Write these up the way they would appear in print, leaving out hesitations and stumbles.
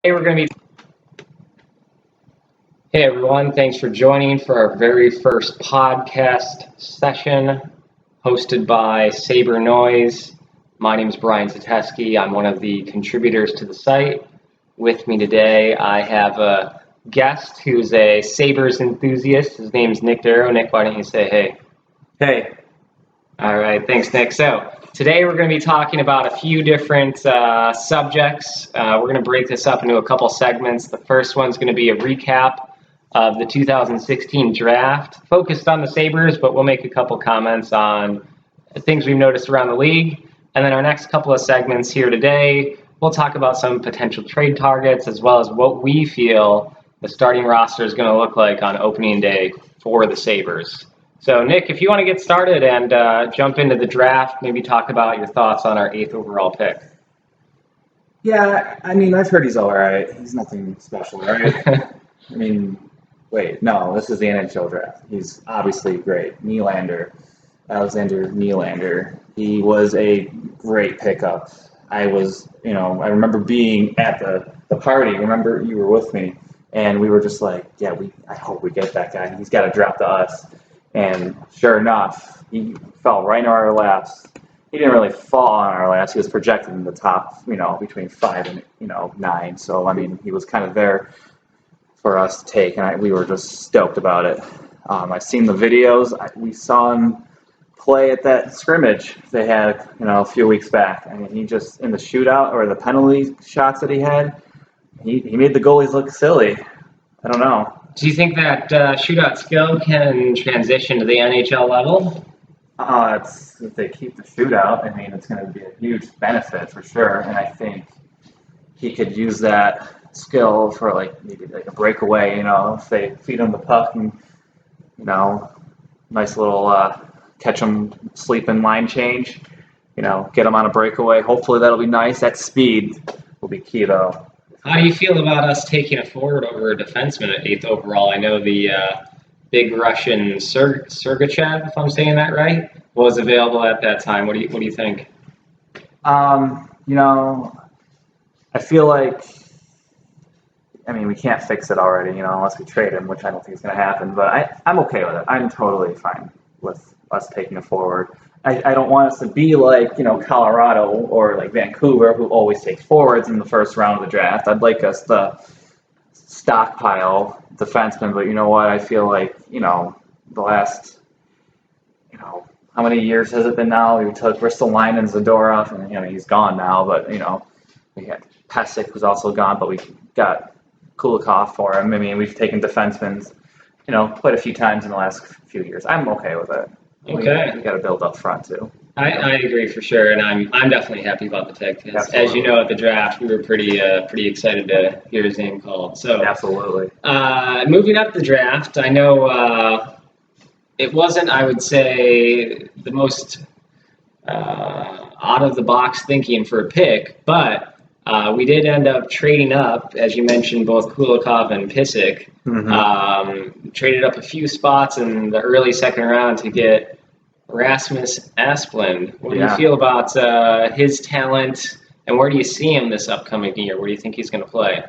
Hey, we're going to be. Hey, everyone. Thanks for joining for our very first podcast session hosted by Sabre Noise. My name is Brian Zateski. I'm one of the contributors to the site. With me today, I have a guest who's a Sabres enthusiast. His name's Nick Darrow. Nick, why don't you say hey? Hey. All right. Thanks, Nick. So today we're going to be talking about a few different subjects. We're going to break this up into a couple segments. The first one's going to be a recap of the 2016 draft, focused on the Sabres, but we'll make a couple comments on things we've noticed around the league. And then our next couple of segments here today, we'll talk about some potential trade targets, as well as what we feel the starting roster is going to look like on opening day for the Sabres. So, Nick, if you want to get started and jump into the draft, maybe talk about your thoughts on our 8th overall pick. Yeah, I mean, I've heard he's all right. He's nothing special, right? I mean, wait, no, this is the NHL draft. He's obviously great. Alexander Nylander. He was a great pickup. I remember being at the party. Remember, you were with me, and we were just like, yeah, I hope we get that guy. He's got to drop to us. And sure enough, he fell right in our laps. He didn't really fall on our laps. He was projected in the top, between 5 and 9. So I mean, he was kind of there for us to take, and we were just stoked about it. I've seen the videos. We saw him play at that scrimmage they had, a few weeks back. I mean, he just in the shootout or the penalty shots that he had, he made the goalies look silly. I don't know. Do you think that shootout skill can transition to the NHL level? If they keep the shootout, I mean, it's going to be a huge benefit for sure. And I think he could use that skill for maybe a breakaway. If they feed him the puck and nice little catch him sleeping line change. Get him on a breakaway. Hopefully that'll be nice. That speed will be key though. How do you feel about us taking a forward over a defenseman at 8th overall? I know the big Russian Sergachev, if I'm saying that right, was available at that time. What do you think? I feel like, we can't fix it already, unless we trade him, which I don't think is going to happen. But I'm okay with it. I'm totally fine with us taking a forward. I don't want us to be like, Colorado or like Vancouver, who always takes forwards in the first round of the draft. I'd like us to stockpile defensemen, but you know what? I feel like, the last, how many years has it been now? We took Ristolainen and Zadorov, and, he's gone now, but, we had Pesek, who's also gone, but we got Kulikov for him. We've taken defensemen, quite a few times in the last few years. I'm okay with it. Okay. We got to build up front too. I agree for sure, and I'm definitely happy about the pick. As you know, at the draft, we were pretty excited to hear his name called. So absolutely. Moving up the draft, I know it wasn't, I would say, the most out of the box thinking for a pick, but we did end up trading up, as you mentioned, both Kulikov and Pesek. Mm-hmm. Traded up a few spots in the early second round to get Rasmus Asplund. What do you feel about his talent, and where do you see him this upcoming year? Where do you think he's going to play?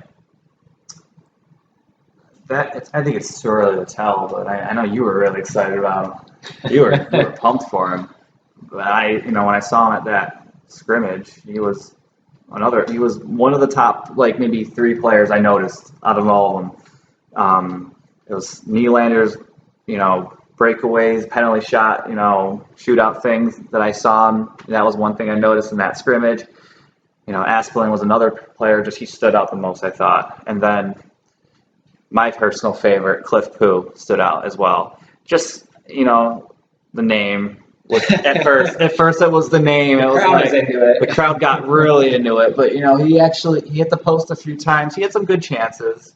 I think it's too early to tell, but I know you were really excited about him. You were pumped for him. But when I saw him at that scrimmage, he was one of the top, maybe 3 players I noticed out of all of them. It was Nylander's, breakaways, penalty shot, shootout things that I saw him. That was one thing I noticed in that scrimmage. Asplund was another player, just he stood out the most, I thought. And then my personal favorite, Cliff Poo, stood out as well. Just, the name. At first it was the name. It was the crowd got really into it. But, he hit the post a few times. He had some good chances.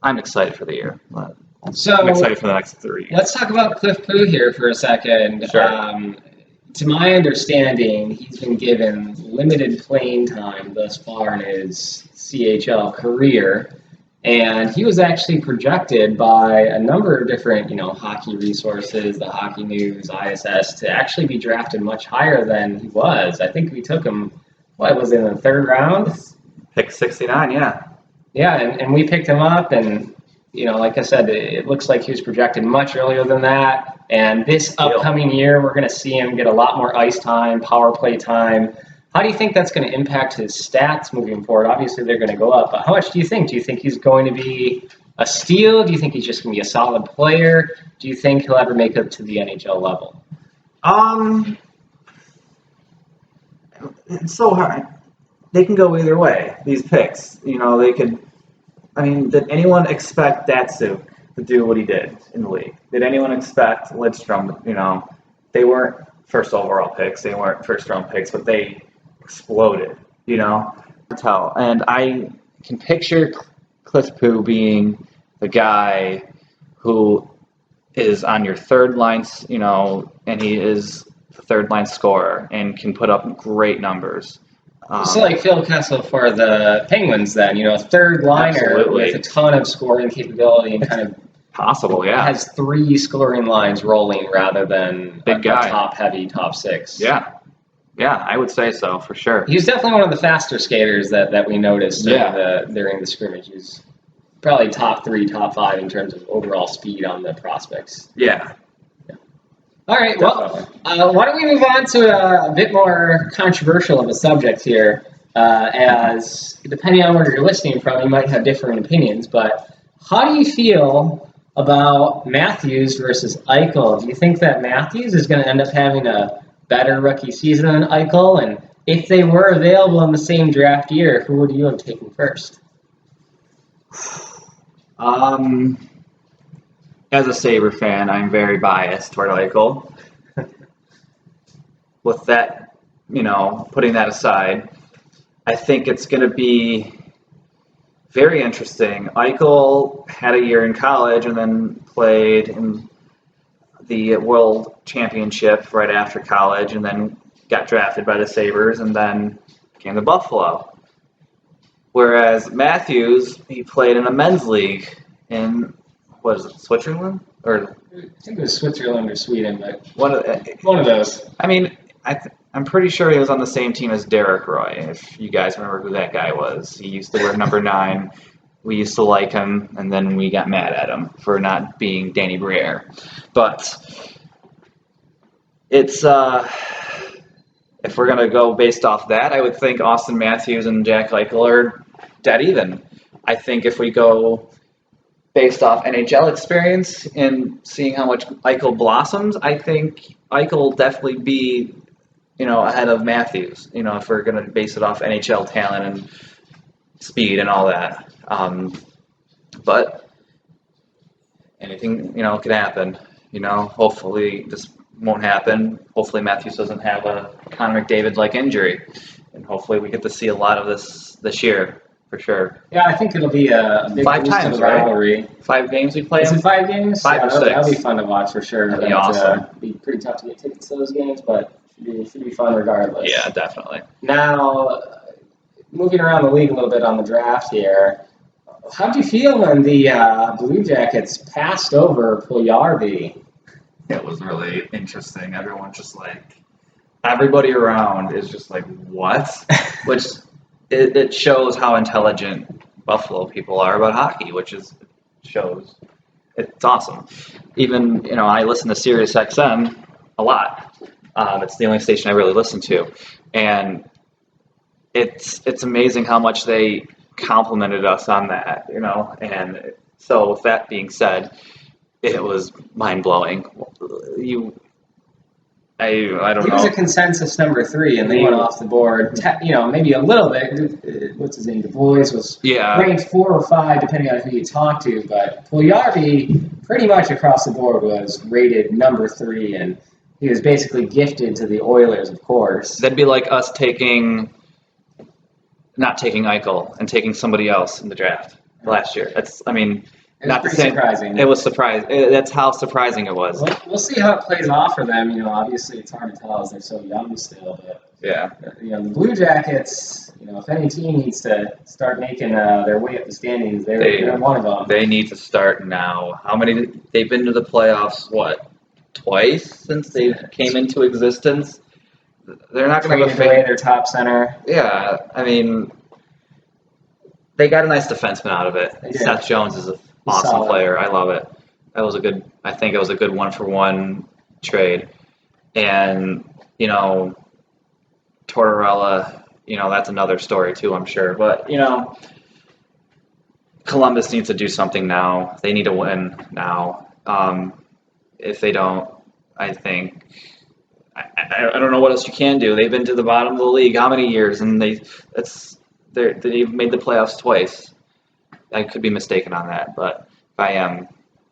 I'm excited for the year. I'm excited for the next 3 years. Let's talk about Cliff Poo here for a second. Sure. To my understanding, he's been given limited playing time thus far in his CHL career, and he was actually projected by a number of different, hockey resources, the Hockey News, ISS, to actually be drafted much higher than he was. I think we took him what was it, in the third round? Pick 69, yeah. Yeah, and we picked him up, and like I said, it looks like he was projected much earlier than that. And this upcoming year, we're going to see him get a lot more ice time, power play time. How do you think that's going to impact his stats moving forward? Obviously, they're going to go up, but how much do you think? Do you think he's going to be a steal? Do you think he's just going to be a solid player? Do you think he'll ever make it to the NHL level? It's so hard. They can go either way, these picks. They could. I mean, did anyone expect Datsuk to do what he did in the league? Did anyone expect Lidstrom? They weren't first overall picks. They weren't first round picks, but they exploded. Tell. And I can picture Cliffpoo being the guy who is on your third line, and he is the third line scorer and can put up great numbers. So like Phil Kessel for the Penguins then, third liner Absolutely. with a ton of scoring capability and kind of possible, yeah. Has 3 scoring lines rolling rather than big guy. Top heavy, top 6. Yeah. Yeah, I would say so for sure. He was definitely one of the faster skaters that we noticed during the scrimmage. He was probably top 3, top 5 in terms of overall speed on the prospects. Yeah. All right, well, why don't we move on to a bit more controversial of a subject here, as depending on where you're listening from, you might have different opinions, but how do you feel about Matthews versus Eichel? Do you think that Matthews is going to end up having a better rookie season than Eichel? And if they were available in the same draft year, who would you have taken first? As a Sabre fan, I'm very biased toward Eichel. With that, putting that aside, I think it's going to be very interesting. Eichel had a year in college and then played in the World Championship right after college and then got drafted by the Sabres and then came to Buffalo. Whereas Matthews, he played in a men's league in, what is it, Switzerland? Or I think it was Switzerland or Sweden, but one of those. I mean, I'm pretty sure he was on the same team as Derek Roy, if you guys remember who that guy was. He used to wear number 9. We used to like him, and then we got mad at him for not being Danny Briere. But it's, if we're going to go based off that, I would think Austin Matthews and Jack Eichel are dead even. I think if we go based off NHL experience and seeing how much Eichel blossoms, I think Eichel will definitely be, ahead of Matthews, if we're going to base it off NHL talent and speed and all that. But anything, could happen. Hopefully this won't happen. Hopefully Matthews doesn't have a Connor McDavid-like injury. And hopefully we get to see a lot of this year. For sure. Yeah, I think it'll be a big 5 boost times, to the rivalry. Right? 5 games we play. Is it 5 games? 5 or 6. That'll be fun to watch for sure. That'd be awesome. It'd be pretty tough to get tickets to those games, but it should be fun regardless. Yeah, definitely. Now, moving around the league a little bit on the draft here, how do you feel when the Blue Jackets passed over Puljujarvi? It was really interesting. Everybody around is just like, what? Which it shows how intelligent Buffalo people are about hockey, shows it's awesome. Even, I listen to Sirius XM a lot. It's the only station I really listen to. And it's amazing how much they complimented us on that, And so with that being said, it was mind-blowing. I don't know. He was a consensus number 3, and they went off the board. Maybe a little bit. What's his name? Du Bois was ranked 4 or 5, depending on who you talk to. But Puljujarvi, pretty much across the board, was rated number 3, and he was basically gifted to the Oilers, of course. That'd be like us not taking Eichel and taking somebody else in the draft last year. It was pretty surprising. It was surprising. That's how surprising it was. We'll see how it plays off for them. Obviously it's hard to tell as they're so young still. But yeah, the Blue Jackets. If any team needs to start making their way up the standings, they're one of them. They need to start now. How many? They've been to the playoffs? What? Twice since they came into existence. they're not going to traded away their top center. Yeah, I mean, they got a nice defenseman out of it. Seth Jones is an awesome player. I love it. I think it was a good 1-for-1 trade. And, Tortorella, that's another story too, I'm sure. But, Columbus needs to do something now. They need to win now. If they don't, I think I don't know what else you can do. They've been to the bottom of the league how many years, and they've made the playoffs twice. I could be mistaken on that, but if I am,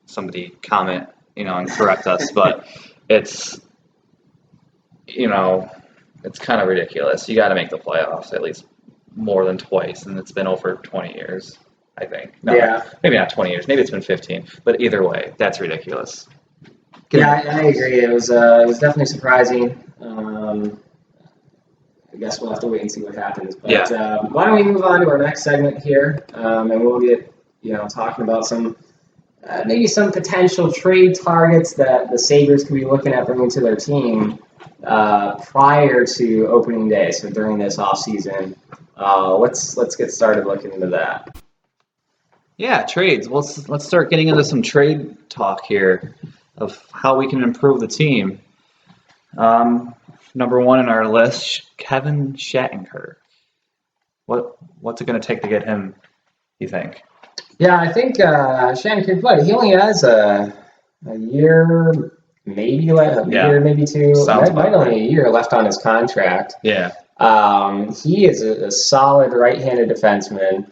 somebody comment, and correct us. But it's it's kind of ridiculous. You got to make the playoffs at least more than twice, and it's been over 20 years. I think. No, maybe not 20 years. Maybe it's been 15. But either way, that's ridiculous. I agree. It was definitely surprising. I guess we'll have to wait and see what happens. But why don't we move on to our next segment here, and we'll get talking about some maybe some potential trade targets that the Sabres could be looking at bringing to their team prior to opening day. So during this off season, let's get started looking into that. Yeah, trades. Let's start getting into some trade talk here of how we can improve the team. Number one on our list, Kevin Shattenkirk. What's it going to take to get him, you think? Yeah, I think Shattenkirk, but he only has a year, maybe maybe two. Might only a year left on his contract. Yeah. He is a solid right-handed defenseman.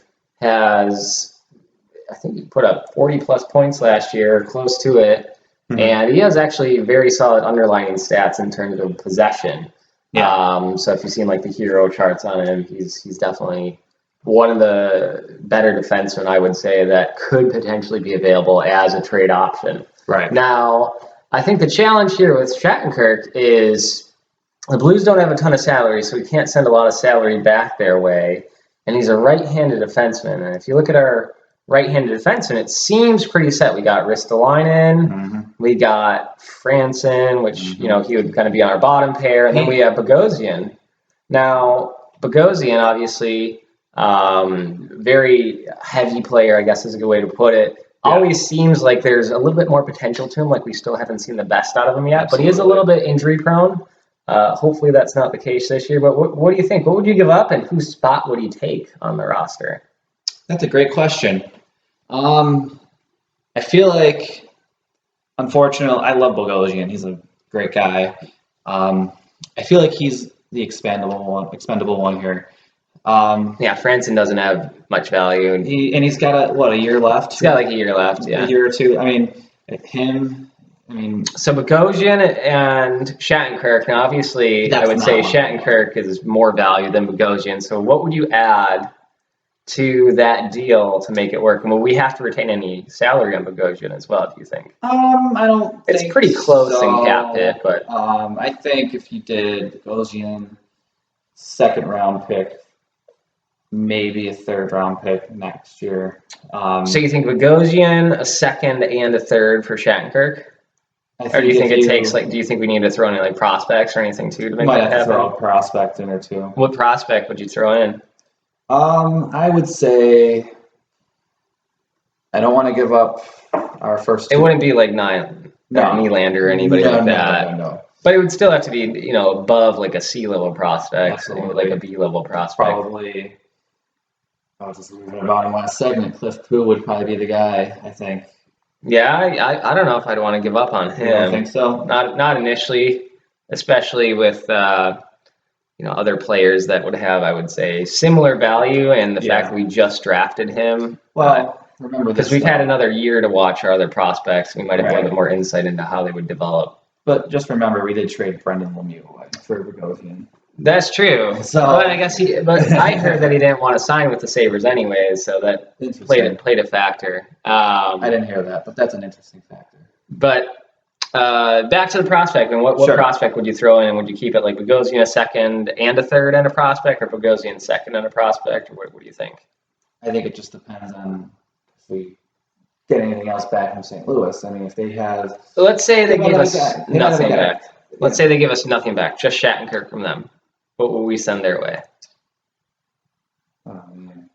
I think he put up 40-plus points last year, close to it. Mm-hmm. And he has actually very solid underlying stats in terms of possession. Yeah. So if you've seen the hero charts on him, he's definitely one of the better defensemen, I would say, that could potentially be available as a trade option. Right. Now, I think the challenge here with Shattenkirk is the Blues don't have a ton of salary, so we can't send a lot of salary back their way. And he's a right-handed defenseman. And if you look at our right-handed defenseman, it seems pretty set. We got Ristolainen, mm-hmm. We got Franson, which, he would kind of be on our bottom pair, and then we have Bogosian. Now, Bogosian, obviously, very heavy player, I guess is a good way to put it. Yeah. Always seems like there's a little bit more potential to him, we still haven't seen the best out of him yet, Absolutely. But he is a little bit injury-prone. Hopefully that's not the case this year, but what do you think? What would you give up, and whose spot would he take on the roster? That's a great question. I feel like, unfortunately, I love Bogosian. He's a great guy. I feel like he's the expendable one here. Franson doesn't have much value. And he's got a year left? He's got a year left, yeah. A year or two. So Bogosian and Shattenkirk. Now, obviously, I would say Shattenkirk is more value than Bogosian. So what would you add to that deal to make it work? And will we have to retain any salary on Bogosian as well, do you think? I don't It's think pretty close so. in cap hit, but I think if you did Bogosian, second round pick, maybe a third round pick next year. So you think Bogosian, a second and a third for Shattenkirk? Or do you think it takes do you think we need to throw in prospects or anything too to make that happen? Throw a prospect in or two. What prospect would you throw in? I would say I don't want to give up our first. It wouldn't be Nylander or anybody like that. No. But it would still have to be, above a C-level prospect, or a B-level prospect. Probably. I was just reading about him last segment. Cliff Poo would probably be the guy, I think. Yeah, I don't know if I'd want to give up on him. You don't think so? Not initially, especially with other players that would have, I would say, similar value, and the fact that we just drafted him. Well, remember this, because we've had another year to watch our other prospects, we might have a little bit more insight into how they would develop. But just remember, we did trade Brendan Lemieux away for Bogosian. That's true. So, but I guess But I heard that he didn't want to sign with the Sabres anyways, so that played a factor. I didn't hear that, but that's an interesting factor. But back to the prospect, and what prospect would you throw in? Would you keep it Bogosian a second and a third and a prospect, or Bogosian second and a prospect, or what do you think? I think it just depends on if we get anything else back from St. Louis. If they have... Let's say they gave us nothing back. Let's say they give us nothing back, just Shattenkirk from them. What will we send their way? Oh, man.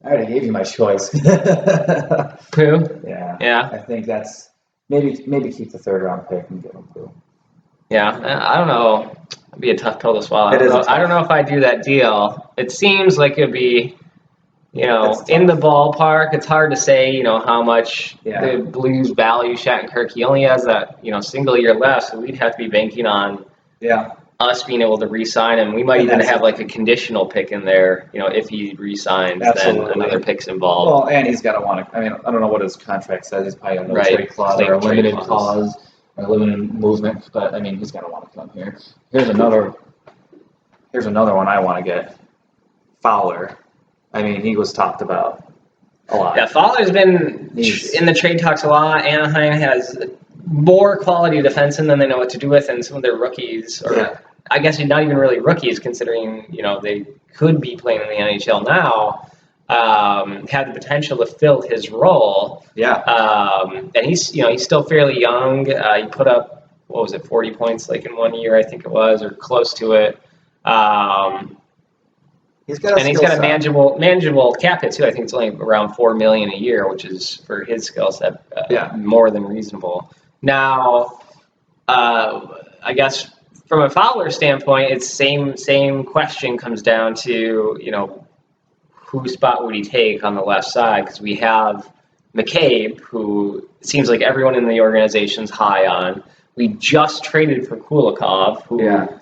I already gave you my choice. Pooh? Yeah. Yeah. I think that's maybe keep the 3rd round pick and give him Pooh. Yeah. I don't know. It'd be a tough pill to swallow. I don't know if I do that deal. It seems like it'd be, It's in the tough. ballpark. It's hard to say, how much Yeah. the Blues value Shattenkirk. He only has that, single year left, so we'd have to be banking on Yeah. us being able to re-sign him. We might And even that's have like a conditional pick in there, if he re-signs, then Absolutely. another pick's involved. Well, and he's got to want to. I mean, I don't know what his contract says. He's probably got no Right. trade clause or a Trade limited clause. clause or limited movement. But I mean, he's got to want to come here. Here's another one I want to get. Fowler. I mean, he was talked about a lot. Yeah, Fowler's been in the trade talks a lot. Anaheim has more quality defensemen than they know what to do with, and some of their rookies, or I guess not even really rookies, considering they could be playing in the NHL now, have the potential to fill his role. Yeah. And he's still fairly young. He put up 40 points like in 1 year, I think it was, or close to it. He's got a manageable cap hit too. I think it's only around $4 million a year, which is for his skill set more than reasonable. Now, I guess from a Fowler standpoint, it's same question comes down to whose spot would he take on the left side, because we have McCabe, who it seems like everyone in the organization's high on. We just traded for Kulikov, who. Yeah.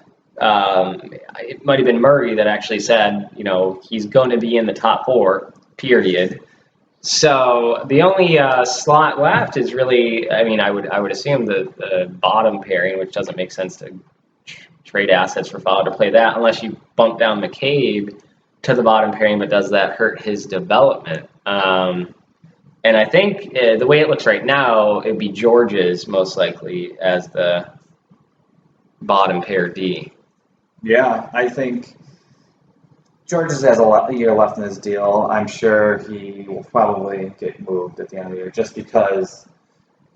It might have been Murray that actually said, he's going to be in the top 4, period. So the only slot left is really, I would assume the bottom pairing, which doesn't make sense to trade assets for Fowler to play that unless you bump down McCabe to the bottom pairing, but does that hurt his development? And I think the way it looks right now, it'd be George's most likely as the bottom pair D. Yeah, I think Georges has a year left in his deal. I'm sure he will probably get moved at the end of the year just because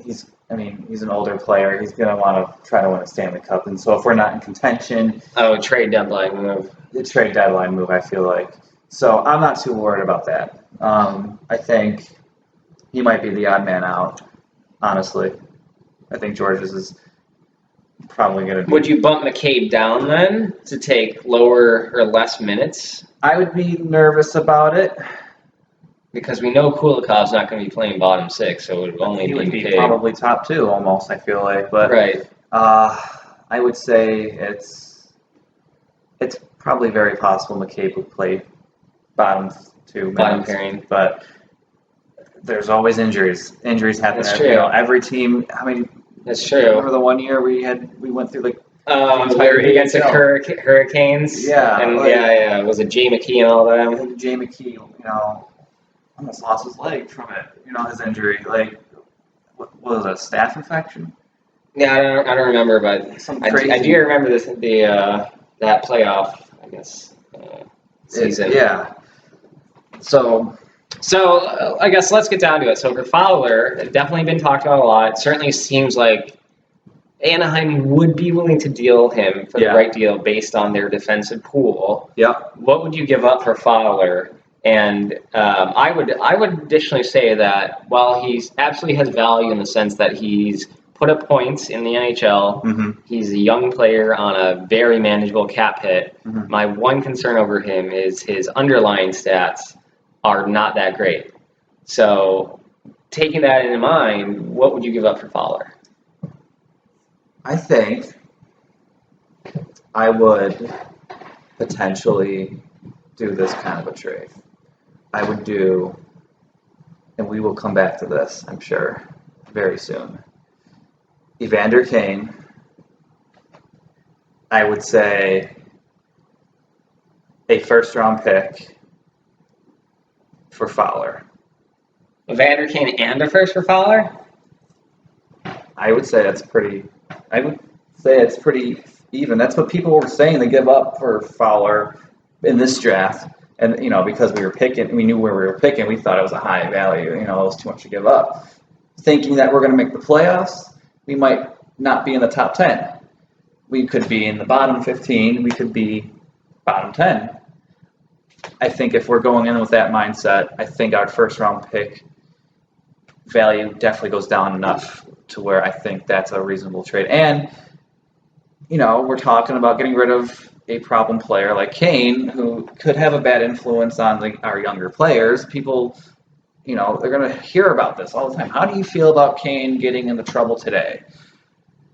he's an older player. He's going to want to try to win a Stanley Cup. And so if we're not in contention... Oh, trade deadline move. The trade deadline move, I feel like. So I'm not too worried about that. I think he might be the odd man out, honestly. I think Georges is... probably going to be. Would you bump McCabe down then to take lower or less minutes? I would be nervous about it. Because we know Kulikov's not going to be playing bottom 6, so it would only he would be McCabe. Probably top 2 almost, I feel like. But right. I would say it's probably very possible McCabe would play bottom 2 minutes. Bottom pairing. But there's always injuries. Injuries happen. That's true. Every team. That's true. Remember the 1 year we went through the entire against the Hurricanes. Yeah, and was it Jay McKee and all that? And Jay McKee, almost lost his leg from it. His injury. Like, what was it, a staph infection? Yeah, I don't remember, but I do remember that playoff, I guess, season. Yeah. So I guess let's get down to it. So for Fowler, it's definitely been talked about a lot. It certainly seems like Anaheim would be willing to deal him for the right deal based on their defensive pool. Yeah. What would you give up for Fowler? And I would additionally say that while he's absolutely has value in the sense that he's put up points in the NHL, he's a young player on a very manageable cap hit. My one concern over him is his underlying stats are not that great. So taking that into mind, what would you give up for Fowler? I think I would potentially do this kind of a trade. I would do, and we will come back to this, I'm sure, very soon. Evander Kane, I would say a first-round pick for Fowler. Evander Kane and a first for Fowler? I would say it's pretty even. That's what people were saying to give up for Fowler in this draft. And, because we knew where we were picking, we thought it was a high value. It was too much to give up. Thinking that we're going to make the playoffs, we might not be in the top 10. we could be in the bottom 15. We could be bottom 10. I think if we're going in with that mindset, I think our first round pick value definitely goes down enough to where I think that's a reasonable trade. And, we're talking about getting rid of a problem player like Kane, who could have a bad influence on our younger players. People, they're going to hear about this all the time. How do you feel about Kane getting into trouble today?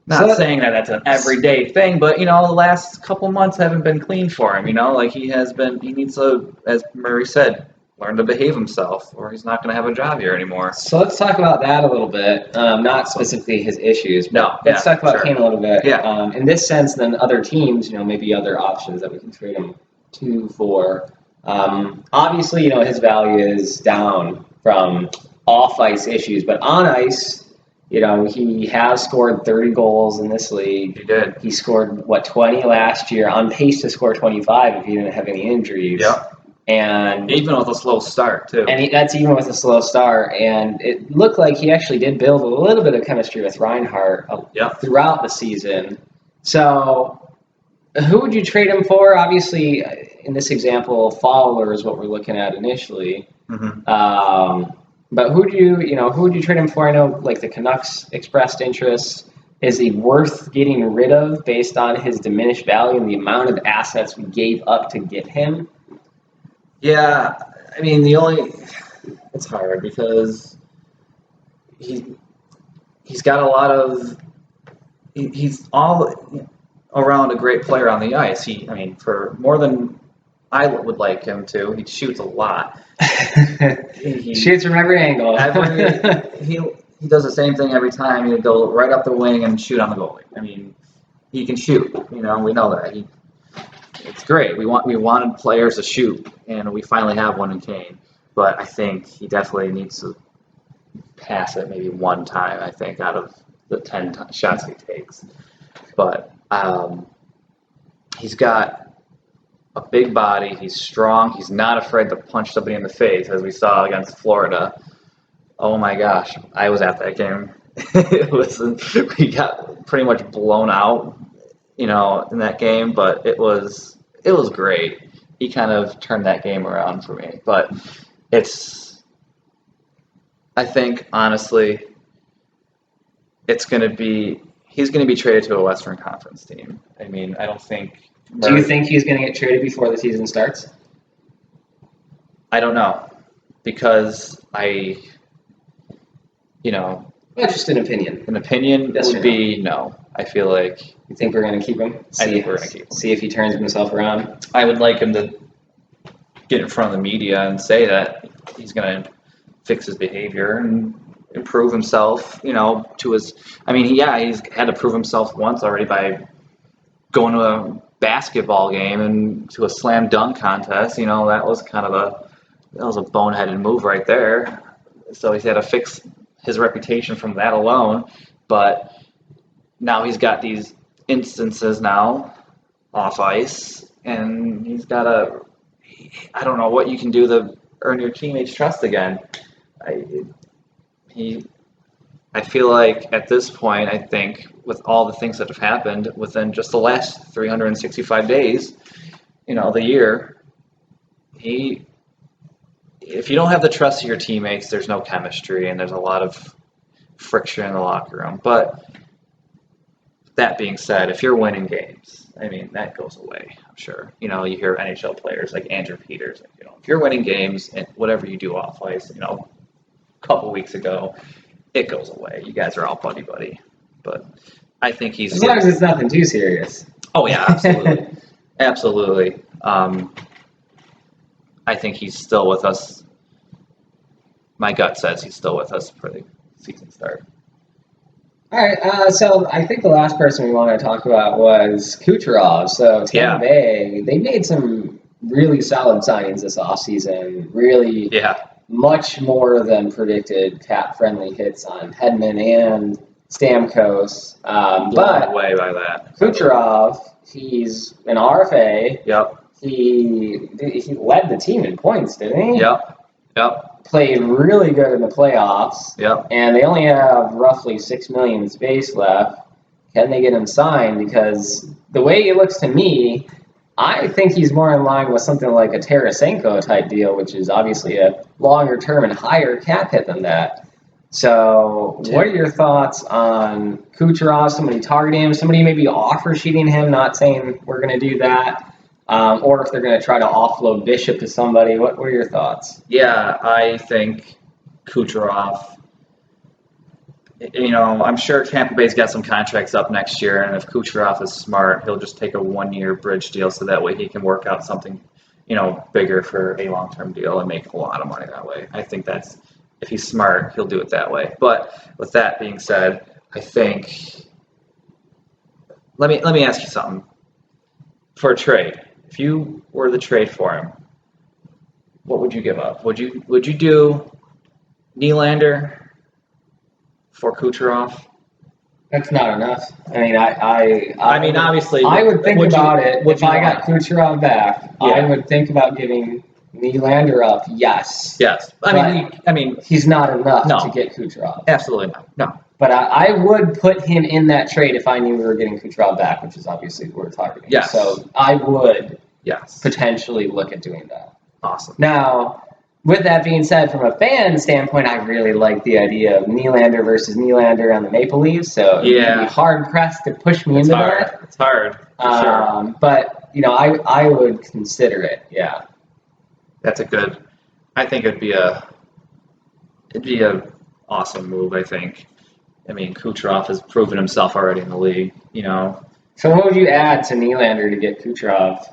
Not saying that that's an everyday thing, but, the last couple months haven't been clean for him, he needs to, as Murray said, learn to behave himself, or he's not going to have a job here anymore. So let's talk about that a little bit. Not specifically his issues, but let's talk about Kane a little bit. Yeah. In this sense, then other teams, maybe other options that we can trade him to for. Obviously, his value is down from off-ice issues, but on ice, he has scored 30 goals in this league. He did. He scored, 20 last year, on pace to score 25 if he didn't have any injuries. Yep. And even with a slow start, too. And that's even with a slow start. And it looked like he actually did build a little bit of chemistry with Reinhart throughout the season. So who would you trade him for? Obviously, in this example, Fowler is what we're looking at initially. Mm-hmm. But who would you trade him for? I know, the Canucks expressed interest. Is he worth getting rid of based on his diminished value and the amount of assets we gave up to get him? Yeah, I mean, it's hard because he's got a lot of, he's all around a great player on the ice. For more than I would like him to, he shoots a lot. He shoots from every angle. He does the same thing every time. He'll go right up the wing and shoot on the goalie. He can shoot. We know that. It's great. We wanted players to shoot, and we finally have one in Kane. But I think he definitely needs to pass it maybe one time, I think, out of the 10 shots he takes. But he's got a big body. He's strong. He's not afraid to punch somebody in the face, as we saw against Florida. Oh, my gosh. I was at that game. We got pretty much blown out, in that game, but it was great. He kind of turned that game around for me. But I think, honestly, he's going to be traded to a Western Conference team. I don't think. Do you think he's going to get traded before the season starts? I don't know, because just an opinion. An opinion would be no. I feel like. You think we're going to keep him? I think we're going to keep him. See if he turns himself around. I would like him to get in front of the media and say that he's going to fix his behavior and improve himself, to his. He's had to prove himself once already by going to a basketball game and to a slam dunk contest. That was a boneheaded move right there. So he's had to fix his reputation from that alone. But now he's got these instances now off ice, and he's got I don't know what you can do to earn your teammates' trust again. I feel like at this point, I think with all the things that have happened within just the last 365 days, the year, if you don't have the trust of your teammates, there's no chemistry and there's a lot of friction in the locker room. But that being said, if you're winning games, that goes away, I'm sure. You hear NHL players like Andrew Peters, if you're winning games and whatever you do off ice, a couple weeks ago, it goes away. You guys are all buddy-buddy. But I think he's... As long as it's nothing too serious. Oh, yeah, absolutely. Absolutely. I think he's still with us. My gut says he's still with us for the season start. All right, so I think the last person we wanted to talk about was Kucherov. So Tampa Bay, they made some really solid signings this offseason. Really much more than predicted cap-friendly hits on Hedman and Stamkos. Blown away by that. Kucherov, he's an RFA. Yep. He led the team in points, didn't he? Yep. Played really good in the playoffs. Yep. And they only have roughly $6 million in space left. can they get him signed? Because the way he looks to me, I think he's more in line with something like a Tarasenko type deal, which is obviously a longer term and higher cap hit than that. So, what are your thoughts on Kucherov? Somebody targeting him, somebody maybe offer sheeting him, not saying we're going to do that, or if they're going to try to offload Bishop to somebody. What were your thoughts? Yeah, I think Kucherov. I'm sure Tampa Bay's got some contracts up next year, and if Kucherov is smart, he'll just take a 1-year bridge deal so that way he can work out something, bigger for a long-term deal and make a lot of money that way. I think if he's smart, he'll do it that way. But with that being said, I think let me ask you something. For a trade, if you were to trade for him, what would you give up? Would you do Nylander for Kucherov? That's not enough. I mean, obviously, I would think about it. If I got Kucherov back, I would think about giving Nylander up. Yes. Yes. I mean, he's not enough to get Kucherov. Absolutely not. No. But I would put him in that trade if I knew we were getting Kucherov back, which is obviously what we're targeting. Yes. So I would yes potentially look at doing that. Awesome. Now, with that being said, from a fan standpoint, I really like the idea of Nylander versus Nylander on the Maple Leafs. So you'd be hard pressed to push me into that. It's hard. Sure. But I would consider it. Yeah. That's I think it'd be a awesome move. I think. I mean, Kucherov has proven himself already in the league. So what would you add to Nylander to get Kucherov?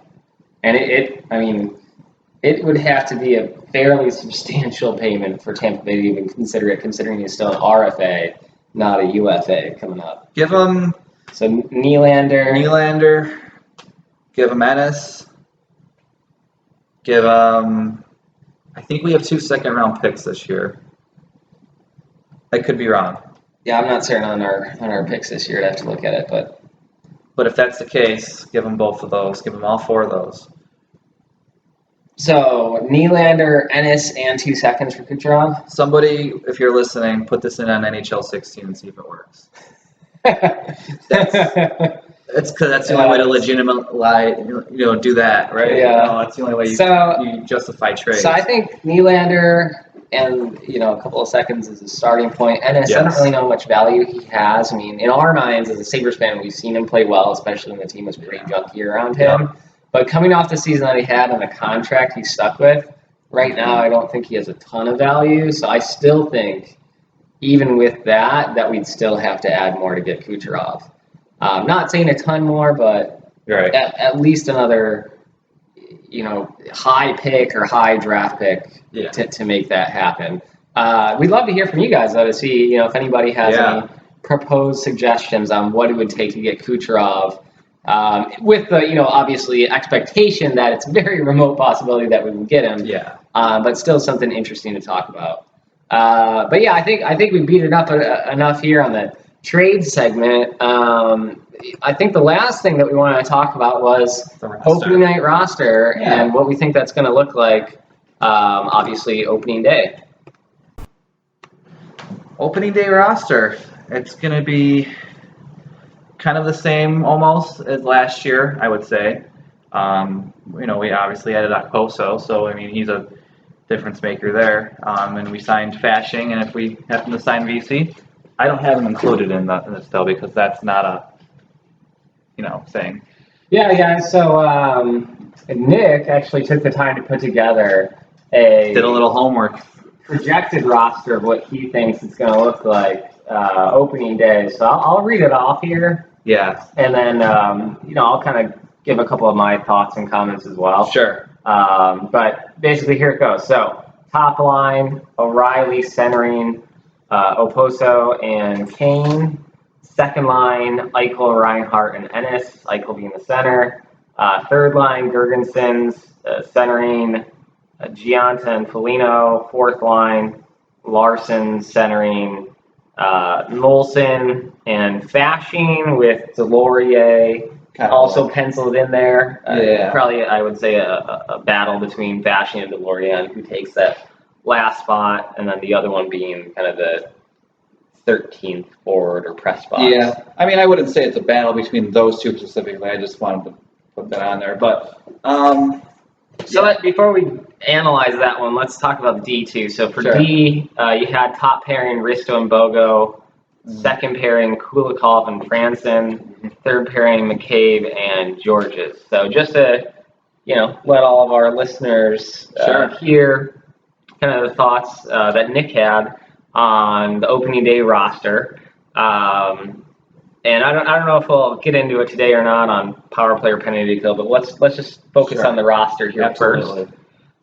And it would have to be a fairly substantial payment for Tampa Bay to even consider it, considering he's still an RFA, not a UFA coming up. Give him Nylander. Give him Ennis. Give him. I think we have 2 second-round picks this year. I could be wrong. Yeah, I'm not certain on our picks this year. I'd have to look at it, But if that's the case, give them both of those. Give them all 4 of those. So, Nylander, Ennis, and 2 seconds for Kucherov? Somebody, if you're listening, put this in on NHL 16 and see if it works. That's because that's the only way to legitimately, do that, right? Yeah. That's the only way you justify trades. So I think Nylander and, a couple of seconds is a starting point. Ennis, I don't really know how much value he has. I mean, in our minds, as a Sabres fan, we've seen him play well, especially when the team was pretty junky around him. Yeah. But coming off the season that he had and the contract he's stuck with, right now I don't think he has a ton of value. So I still think, even with that we'd still have to add more to get Kucherov. Not saying a ton more, but at least another, high pick or high draft pick to make that happen. We'd love to hear from you guys, though, to see, if anybody has any proposed suggestions on what it would take to get Kucherov. With the, obviously expectation that it's a very remote possibility that we would get him. Yeah. But still something interesting to talk about. But yeah, I think we beat it up enough here on the trade segment. I think the last thing that we wanted to talk about was opening night roster and what we think that's going to look like. Obviously, opening day. Opening day roster. It's going to be kind of the same almost as last year, I would say. We obviously added Okposo, so he's a difference maker there. And we signed Fashing, and if we happen to sign VC, I don't have him included in this though because that's not a thing. Yeah, guys. So Nick actually took the time to put together did a little homework. Projected roster of what he thinks it's going to look like opening day. So I'll read it off here. Yeah. And then, I'll kind of give a couple of my thoughts and comments as well. Sure. But basically, here it goes. So, top line, O'Reilly centering Okposo and Kane. Second line, Eichel, Reinhart, and Ennis. Eichel being the center. Third line, Gergensons centering Gianta and Foligno. Fourth line, Larson centering Molson and Fashing with Delorier also penciled in there. Probably, I would say, a battle between Fashing and Delorier on who takes that last spot, and then the other one being kind of the 13th forward or press box. Yeah, I mean, I wouldn't say it's a battle between those two specifically. I just wanted to put that on there. But Before we analyze that one, let's talk about D2. So for Sure. D, you had top pairing Risto and Bogo, second pairing Kulikov and Franson, third pairing McCabe and Georges. So just to, let all of our listeners hear kind of the thoughts that Nick had on the opening day roster. And I don't know if we'll get into it today or not on power play or penalty kill, but let's just focus on the roster here first.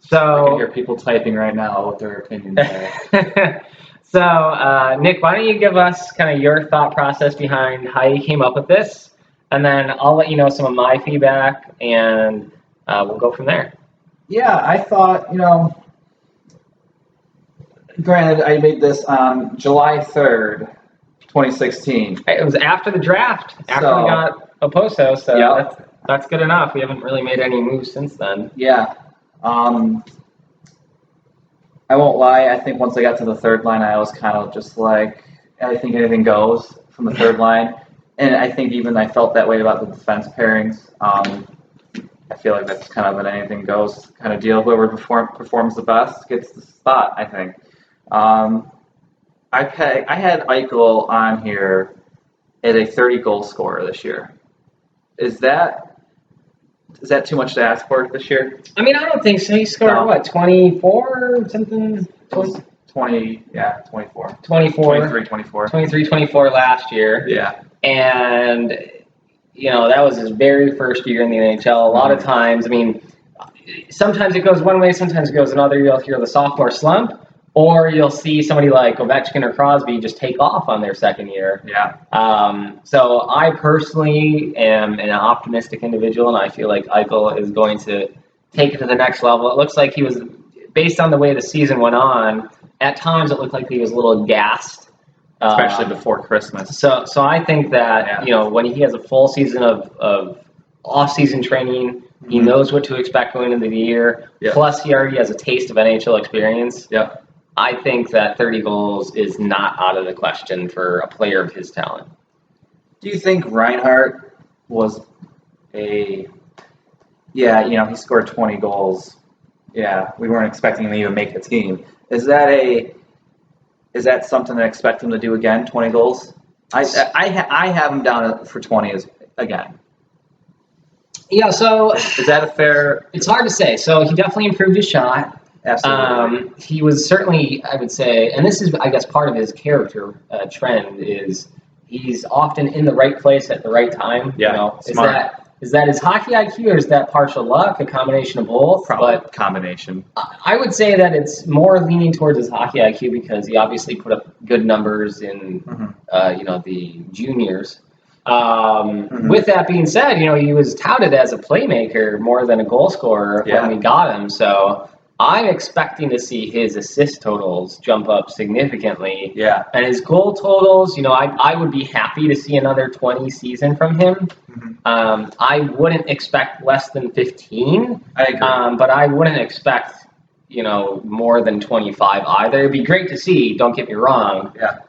So I can hear people typing right now what their opinions are. So Nick, why don't you give us kind of your thought process behind how you came up with this, and then I'll let you know some of my feedback, and we'll go from there. Yeah, I thought, granted, I made this on July 3rd, 2016. It was after the draft, after we got Oposo, so that's good enough. We haven't really made any moves since then. Yeah. I won't lie, I think once I got to the third line, I was kind of just like, I think anything goes from the third line. And I think even I felt that way about the defense pairings. I feel like that's kind of an anything goes kind of deal. Whoever performs the best gets the spot, I think. I had Eichel on here as a 30-goal scorer this year. Is that too much to ask for this year? I mean, I don't think so. He scored, 24 or something? 20, yeah, 24. 24 last year. Yeah. And, that was his very first year in the NHL. A lot of times, I mean, sometimes it goes one way, sometimes it goes another. You'll hear the sophomore slump, or you'll see somebody like Ovechkin or Crosby just take off on their second year. Yeah. So I personally am an optimistic individual, and I feel like Eichel is going to take it to the next level. It looks like he was, based on the way the season went on, at times it looked like he was a little gassed. Especially before Christmas. So I think that, when he has a full season of off-season training, he knows what to expect going into the year, plus he already has a taste of NHL experience. Yep. I think that 30 goals is not out of the question for a player of his talent. Do you think Reinhart was he scored 20 goals. Yeah, we weren't expecting him to even make the team. Is that something to expect him to do again, 20 goals? I have him down for 20 again. Yeah, so is that a fair? It's hard to say. So he definitely improved his shot. Absolutely. He was certainly, I would say, and this is, I guess, part of his character trend is he's often in the right place at the right time. Yeah, smart. Is that his hockey IQ, or is that partial luck, a combination of both? Probably a combination. I would say that it's more leaning towards his hockey IQ because he obviously put up good numbers in, the juniors. With that being said, he was touted as a playmaker more than a goal scorer when we got him. So I'm expecting to see his assist totals jump up significantly. Yeah. And his goal totals, I would be happy to see another 20 season from him. I wouldn't expect less than 15. I agree. But I wouldn't expect, more than 25 either. It'd be great to see, don't get me wrong. Yeah.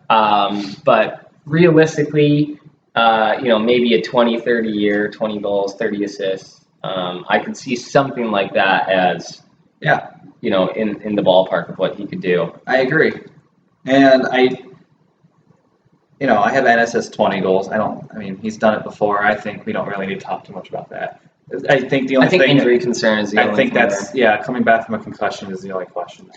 But realistically, maybe a 20-30 year, 20 goals, 30 assists. I could see something like that as, in the ballpark of what he could do. I agree. And I have NSS 20 goals. He's done it before. I think we don't really need to talk too much about that. I think injury concern is the only thing. I think that's, coming back from a concussion is the only question.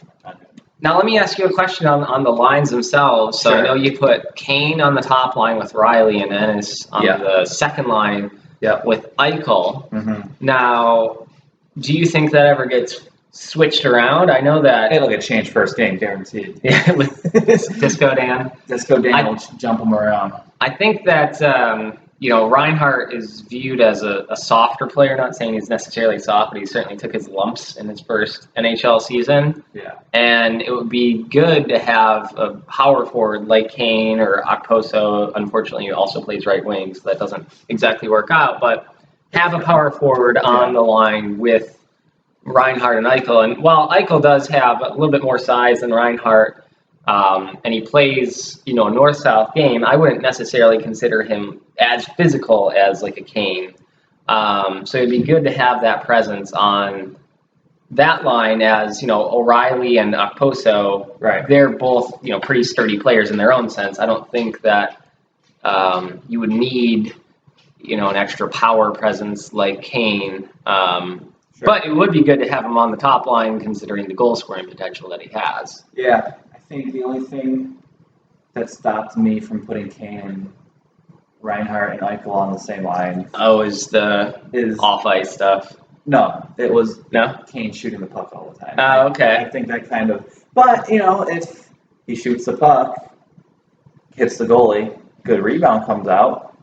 Now, let me ask you a question on the lines themselves. So I know you put Kane on the top line with Riley and Ennis on the second line with Eichel. Now, do you think that ever gets switched around? I know that it'll get changed first game, guaranteed. Yeah, with Disco Dan. Disco Dan will jump him around. I think that Reinhart is viewed as a softer player. Not saying he's necessarily soft, but he certainly took his lumps in his first NHL season. Yeah. And it would be good to have a power forward like Kane or Okposo. Unfortunately, he also plays right wing, so that doesn't exactly work out. But have a power forward on the line with Reinhart and Eichel. And while Eichel does have a little bit more size than Reinhart, and he plays, a north-south game, I wouldn't necessarily consider him as physical as like a Kane. So it'd be good to have that presence on that line as, O'Reilly and Okposo. Right. They're both, pretty sturdy players in their own sense. I don't think that you would need, an extra power presence like Kane. Sure. But it would be good to have him on the top line considering the goal scoring potential that he has. Yeah, I think the only thing that stopped me from putting Kane, Reinhardt, and Eichel on the same line Is the is off-ice stuff. no, it was No? Kane shooting the puck all the time. Oh, okay. I think that kind of, but if he shoots the puck, hits the goalie, good rebound comes out,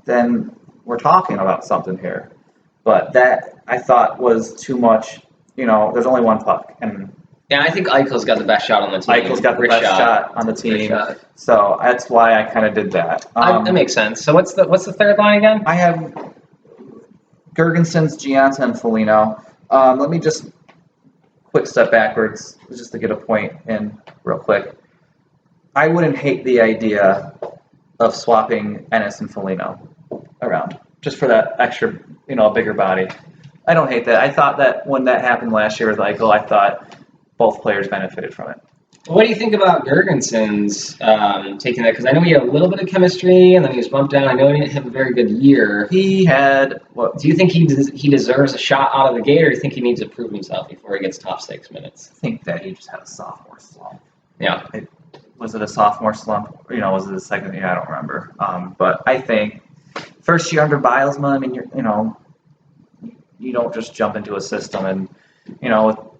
then we're talking about something here. But that I thought was too much. There's only one puck, and Yeah, I think Eichel's got the best shot on the team. Eichel's got the best shot on the team. Shot. So that's why I kind of did that. That makes sense. So what's the third line again? I have Gergensons, Gianta, and Foligno. Let me just quick step backwards just to get a point in real quick. I wouldn't hate the idea of swapping Ennis and Foligno around just for that extra, bigger body. I don't hate that. I thought that when that happened last year with Eichel, I thought both players benefited from it. What do you think about Gergensons taking that? Because I know he had a little bit of chemistry, and then he was bumped down. I know he didn't have a very good year. He had what? Do you think he deserves a shot out of the gate, or do you think he needs to prove himself before he gets top 6 minutes? I think that he just had a sophomore slump. Yeah. Was it a sophomore slump? Was it a second year? I don't remember. But I think first year under Bilesma, I mean, you don't just jump into a system and,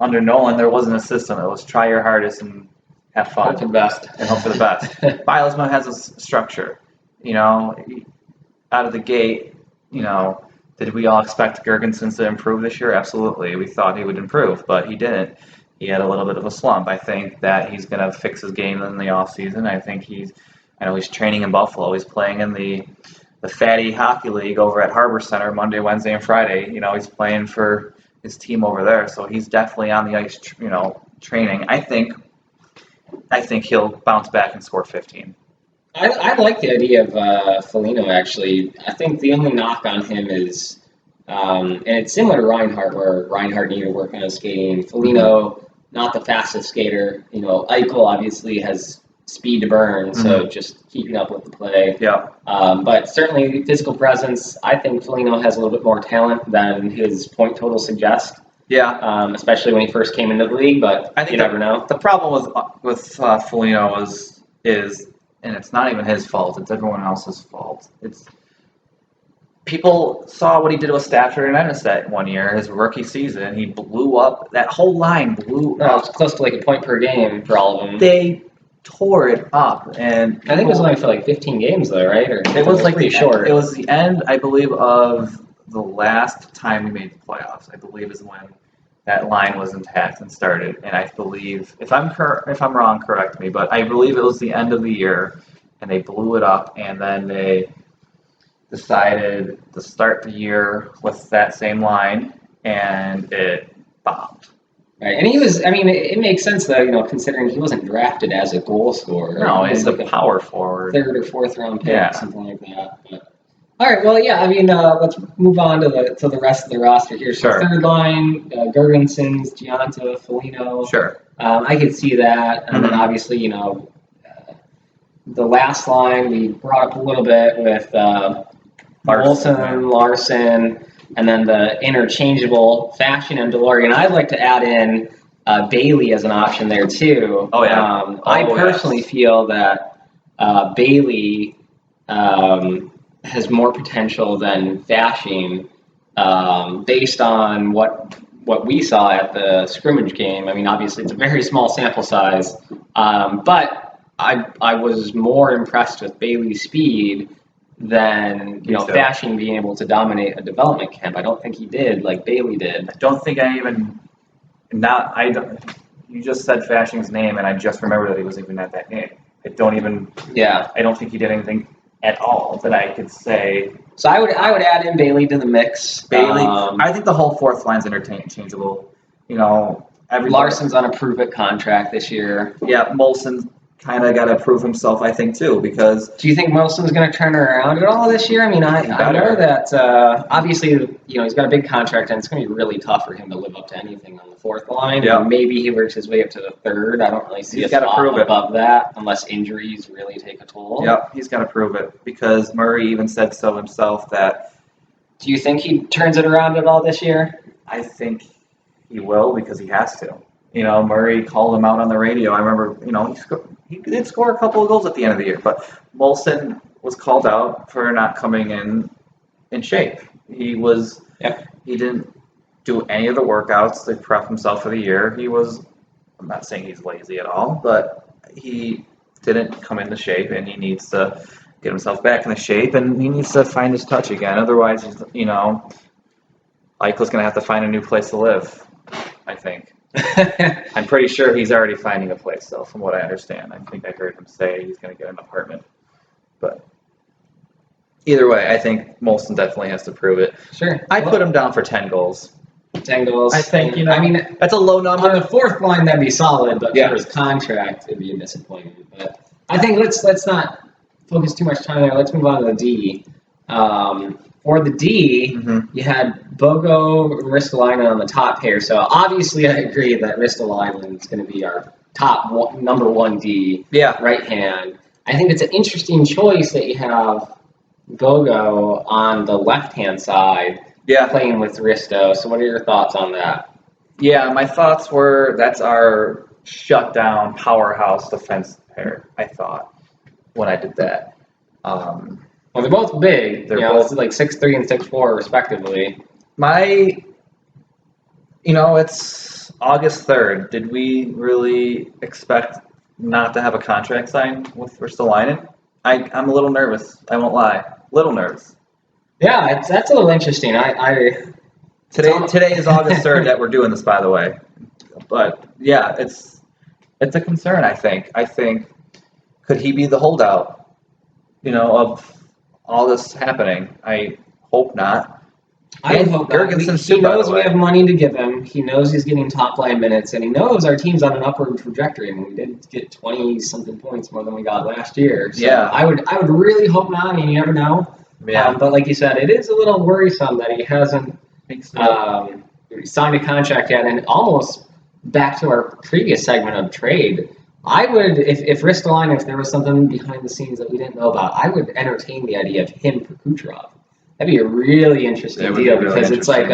under Nolan, there wasn't a system. It was try your hardest and have fun. Hope for the best. And hope for the best. Bilesma has a structure, out of the gate, did we all expect Gergensons to improve this year? Absolutely. We thought he would improve, but he didn't. He had a little bit of a slump. I think that he's going to fix his game in the offseason. I know he's training in Buffalo. He's playing in the Fatty Hockey League over at Harbor Center Monday, Wednesday, and Friday. He's playing for his team over there, so he's definitely on the ice, training. I think he'll bounce back and score 15. I like the idea of Foligno, actually. I think the only knock on him is, and it's similar to Reinhardt, where Reinhardt needed to work on his skating. Foligno, not the fastest skater. Eichel obviously has speed to burn, so just keeping up with the play. Yeah. But certainly physical presence, I think Foligno has a little bit more talent than his point total suggests. Yeah. Especially when he first came into the league, but I think you never know. The problem with Foligno is, and it's not even his fault, it's everyone else's fault. People saw what he did with Stafford and Ennis that one year, his rookie season. He blew up. That whole line blew No, up. it's close to like a point per game for all of them. They tore it up, and I think it was only for like 15 games though, right? Or it was like pretty short. It was the end, I believe, of the last time we made the playoffs. I believe is when that line was intact and started. And I believe, if I'm wrong, correct me, but I believe it was the end of the year, and they blew it up, and then they decided to start the year with that same line, and it bombed. Right, and he was. I mean, it makes sense though, considering he wasn't drafted as a goal scorer. No, He he's was a power forward. 3rd or 4th round pick, Yeah. something like that. But, all right, well, yeah. I mean, let's move on to the rest of the roster here. So Sure. third line, Gergensons, Gianta, Foligno. Sure. I could see that, and then obviously, the last line we brought up a little bit with Olsen, Larson, and then the interchangeable Fashion and DeLorean. I'd like to add in Bailey as an option there too. Oh, yeah. I personally feel that Bailey has more potential than Fashion based on what we saw at the scrimmage game. I mean, obviously it's a very small sample size, but I was more impressed with Bailey's speed than Fashion being able to dominate a development camp. I don't think he did like Bailey did. I don't think you just said Fashion's name, and I just remember that he was even at that game. I don't think he did anything at all that I could say. So I would add in Bailey to the mix. Bailey, I think the whole fourth line's interchangeable. Larson's on a prove-it contract this year. Yeah, Molson's kind of got to prove himself, I think, too, because... Do you think Molson's going to turn around at all this year? I mean, I know that, obviously, he's got a big contract, and it's going to be really tough for him to live up to anything on the fourth line. Yep. Maybe he works his way up to the third. I don't really see He's a spot above that unless injuries really take a toll. Yep, he's got to prove it, because Murray even said so himself that... Do you think he turns it around at all this year? I think he will, because he has to. Murray called him out on the radio. I remember, he did score a couple of goals at the end of the year, but Molson was called out for not coming in shape. He didn't do any of the workouts to prep himself for the year. I'm not saying he's lazy at all, but he didn't come into shape, and he needs to get himself back into shape, and he needs to find his touch again. Otherwise, Eichel's going to have to find a new place to live, I think. I'm pretty sure he's already finding a place, though, from what I understand. I think I heard him say he's going to get an apartment. But either way, I think Molson definitely has to prove it. Sure. I put him down for 10 goals. 10 goals. I think, that's a low number. On the fourth line, that'd be solid, but Yeah. for his contract, it'd be a disappointment. But I think let's not focus too much time there. Let's move on to the D. For the D, you had Bogo, Ristolainen on the top pair. So obviously, I agree that Ristolainen is going to be our number one D, right hand. I think it's an interesting choice that you have Bogo on the left hand side, playing with Risto. So what are your thoughts on that? Yeah, my thoughts were that's our shutdown powerhouse defense pair. I thought when I did that. Well, they're both big. They're both like 6'3" and 6'4", respectively. It's August 3rd. Did we really expect not to have a contract signed with Ristolainen? I'm a little nervous. I won't lie. A little nervous. Yeah, that's a little interesting. Today is August 3rd that we're doing this, by the way. But yeah, it's a concern. I think could he be the holdout? Of all this happening. I hope not. I hope not. He knows we have money to give him. He knows he's getting top line minutes, and he knows our team's on an upward trajectory. I mean, we did get 20-something points more than we got last year. So yeah. I would really hope not. I mean, you never know. Yeah. But like you said, it is a little worrisome that he hasn't signed a contract yet. And almost back to our previous segment of trade, I would, if Ristolainen, if there was something behind the scenes that we didn't know about, I would entertain the idea of him for Kucherov. That'd be a really interesting deal because it's like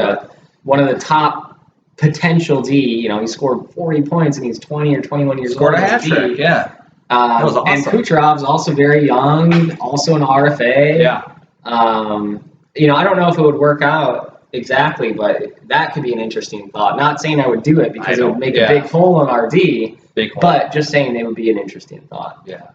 one of the top potential D. He scored 40 points and he's 20 or 21 years old. Scored a hat trick, yeah. That was awesome. And Kucherov's also very young, also an RFA. Yeah. I don't know if it would work out exactly, but that could be an interesting thought. Not saying I would do it because it would make a big hole in our D. But just saying it would be an interesting thought. Yeah.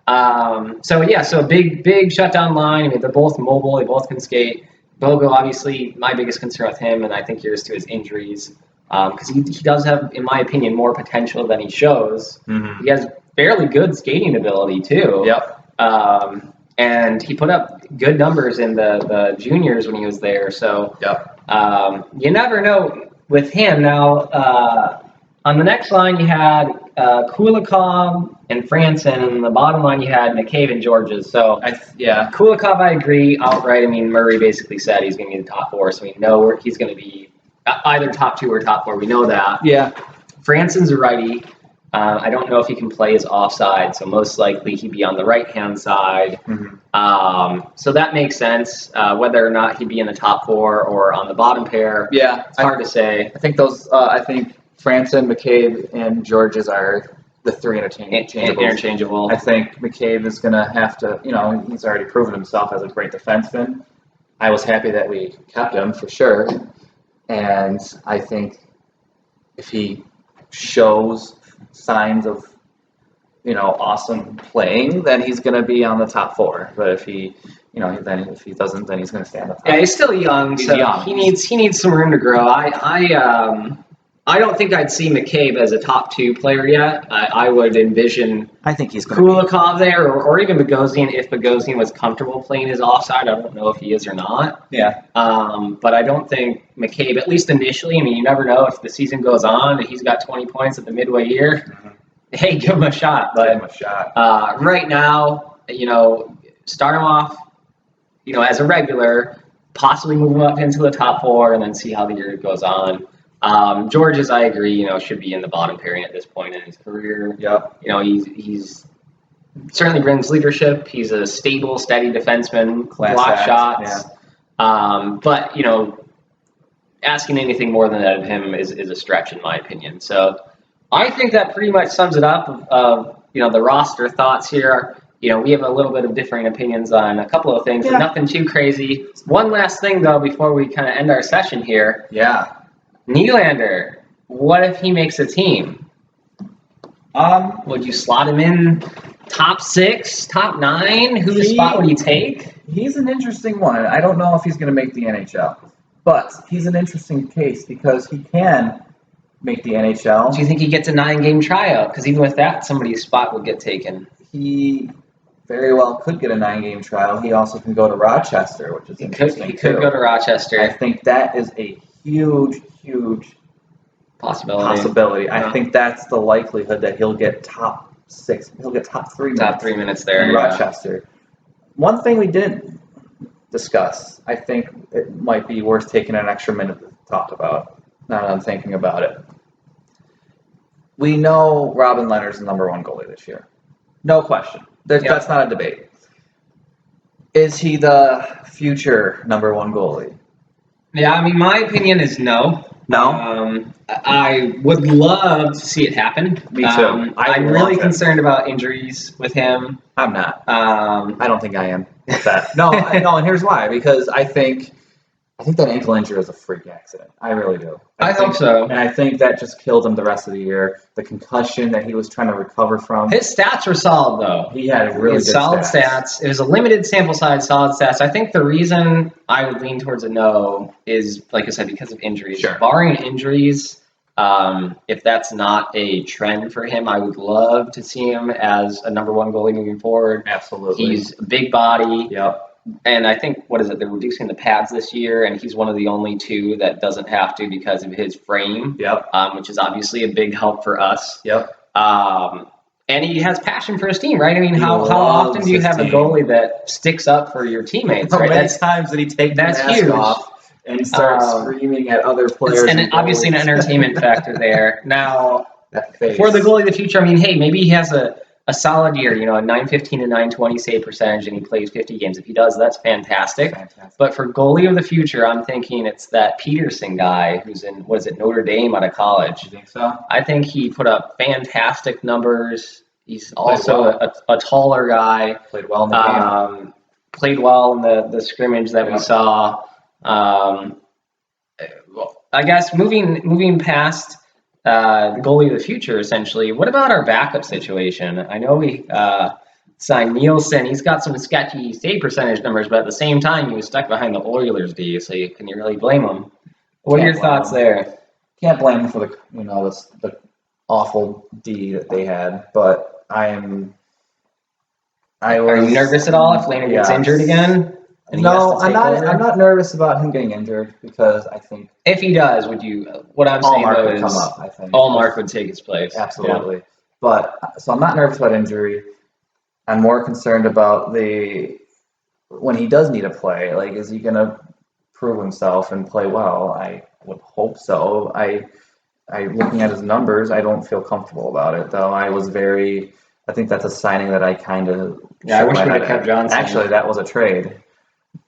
So big shutdown line. I mean, they're both mobile. They both can skate. Bogo, obviously, my biggest concern with him, and I think yours too, is injuries. Because he does have, in my opinion, more potential than he shows. Mm-hmm. He has fairly good skating ability too. Yep. And he put up good numbers in the juniors when he was there. So you never know with him. Now, on the next line, you had Kulikov and Franson, and on the bottom line, you had McCabe and Georges. So, Kulikov, I agree outright. I mean, Murray basically said he's going to be the top four, so we know he's going to be either top two or top four. We know that. Yeah. Franson's a righty. I don't know if he can play his offside, so most likely he'd be on the right-hand side. Mm-hmm. So that makes sense. Whether or not he'd be in the top four or on the bottom pair, it's hard to say. I think Franson, McCabe, and Georges are the three interchangeable. I think McCabe is going to have to, he's already proven himself as a great defenseman. I was happy that we kept him for sure. And I think if he shows signs of, awesome playing, then he's going to be on the top four. But if he doesn't, then he's going to stand up. Yeah, he's still young, so he needs some room to grow. I don't think I'd see McCabe as a top 2 player yet. I would envision I think he's going to Kulikov there, or even Bogosian if Bogosian was comfortable playing his offside. I don't know if he is or not. Yeah. But I don't think McCabe, at least initially, I mean, you never know if the season goes on and he's got 20 points at the midway year. Mm-hmm. Hey, give him a shot. But give him a shot. Right now, start him off, as a regular, possibly move him up into the top 4, and then see how the year goes on. George's, I agree, should be in the bottom pairing at this point in his career. Yep. He's certainly brings leadership. He's a stable, steady defenseman, block shots. Yeah. But asking anything more than that of him is a stretch in my opinion. So I think that pretty much sums it up of the roster thoughts here. We have a little bit of differing opinions on a couple of things, but nothing too crazy. One last thing though before we kind of end our session here. Yeah. Nylander, what if he makes a team? Would you slot him in top 6, top 9? Whose spot would he take? He's an interesting one. I don't know if he's going to make the NHL, but he's an interesting case because he can make the NHL. Do you think he gets a 9-game tryout? Because even with that, somebody's spot would get taken. He very well could get a 9-game trial. He also can go to Rochester, which is interesting. He could go to Rochester. I think that is a huge possibility. Yeah. I think that's the likelihood that he'll get top 6. He'll get top 3 minutes. Top 3 minutes there in Rochester. One thing we didn't discuss, I think it might be worth taking an extra minute to talk about. Now that I'm thinking about it. We know Robin Lehner's the number 1 goalie this year. No question. That's not a debate. Is he the future number 1 goalie? Yeah, I mean, my opinion is no. No? I would love to see it happen. Me too. I'm really concerned about injuries with him. I'm not. I don't think I am with that. No, and here's why. Because I think that ankle injury was a freak accident. I really do. I hope so. And I think that just killed him the rest of the year. The concussion that he was trying to recover from. His stats were solid, though. He had really good solid stats. It was a limited sample size, solid stats. I think the reason I would lean towards a no is, like I said, because of injuries. Sure. Barring injuries, if that's not a trend for him, I would love to see him as a number 1 goalie moving forward. Absolutely. He's a big body. Yep. And I think, they're reducing the pads this year, and he's one of the only 2 that doesn't have to because of his frame, which is obviously a big help for us. Yep. And he has passion for his team, right? I mean, how often do you have a goalie that sticks up for your teammates, right? How many times did he take the mask off and start screaming at other players? And obviously an entertainment factor there. Now, for the goalie of the future, I mean, hey, maybe he has a solid year, a 915 and 920 save percentage, and he plays 50 games. If he does, that's fantastic. But for goalie of the future, I'm thinking it's that Peterson guy who's in, Notre Dame out of college. You think so? I think he put up fantastic numbers. He's also a taller guy. Played well in the game. Played well in the scrimmage that we saw. I guess moving past the goalie of the future, essentially. What about our backup situation? I know we signed Nielsen. He's got some sketchy save percentage numbers, but at the same time, he was stuck behind the Oilers D. So can you really blame him? What are your thoughts there? Can't blame him for the awful D that they had, but are you nervous at all if Lehner gets injured again? No, I'm not nervous about him getting injured because I think if he does, what I'm saying though is come up, I think. Allmark would take his place. Absolutely. Yeah. But so I'm not nervous about injury. I'm more concerned about when he does need to play, like, is he going to prove himself and play well? I would hope so. Looking at his numbers, I don't feel comfortable about it, though. I think that's a signing that I kind of... Yeah, I wish we had kept Johnson. Actually, that was a trade.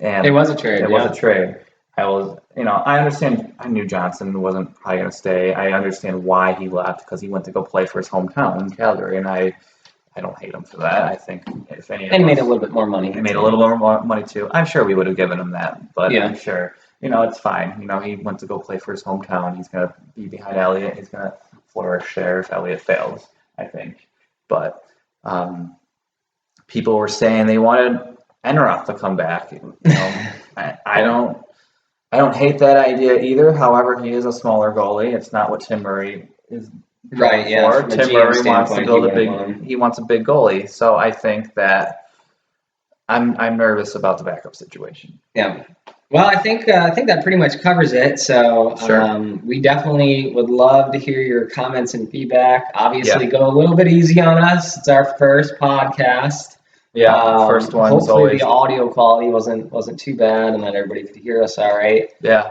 And it was a trade. It was a trade. I understand. I knew Johnson wasn't probably going to stay. I understand why he left, because he went to go play for his hometown in Calgary, and I don't hate him for that. I think if any, and he made a little bit more money. He made a little more money too. I'm sure we would have given him that, but yeah. I'm sure it's fine. He went to go play for his hometown. He's going to be behind Elliott. He's going to flourish there if Elliott fails, I think. But people were saying they wanted Enroth to come back. I don't. I don't hate that idea either. However, he is a smaller goalie. It's not what Tim Murray is Right, yeah. for. From a Tim GM Murray wants to standpoint, build he a big. wouldn't want him. He wants a big goalie. So I think that I'm nervous about the backup situation. Yeah. Well, I think that pretty much covers it. So Sure. we definitely would love to hear your comments and feedback. Obviously, Yeah. go a little bit easy on us. It's our first podcast. Yeah. First one's Hopefully always. the audio quality wasn't too bad, and that everybody could hear us all right. Yeah.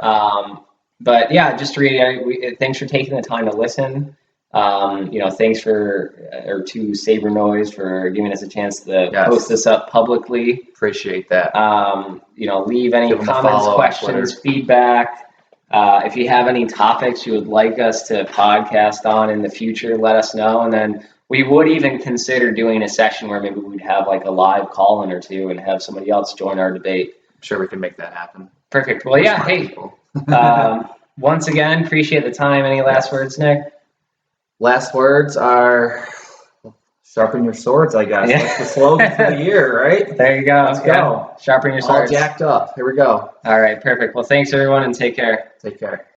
But yeah, just to reiterate, thanks for taking the time to listen. Thanks to Saber Noise for giving us a chance to post this up publicly. Appreciate that. Leave any Give 'em a comments, follow on questions, Twitter. feedback. If you have any topics you would like us to podcast on in the future, let us know. And then we would even consider doing a session where maybe we'd have like a live call-in or two and have somebody else join our debate. I'm sure we can make that happen. Perfect. Well, yeah. Hey, once again, appreciate the time. Any last words, Nick? Last words are sharpen your swords, I guess. Yeah. That's the slogan for the year, right? There you go. Let's go. Sharpen your swords. All jacked up. Here we go. All right, perfect. Well, thanks everyone and take care. Take care.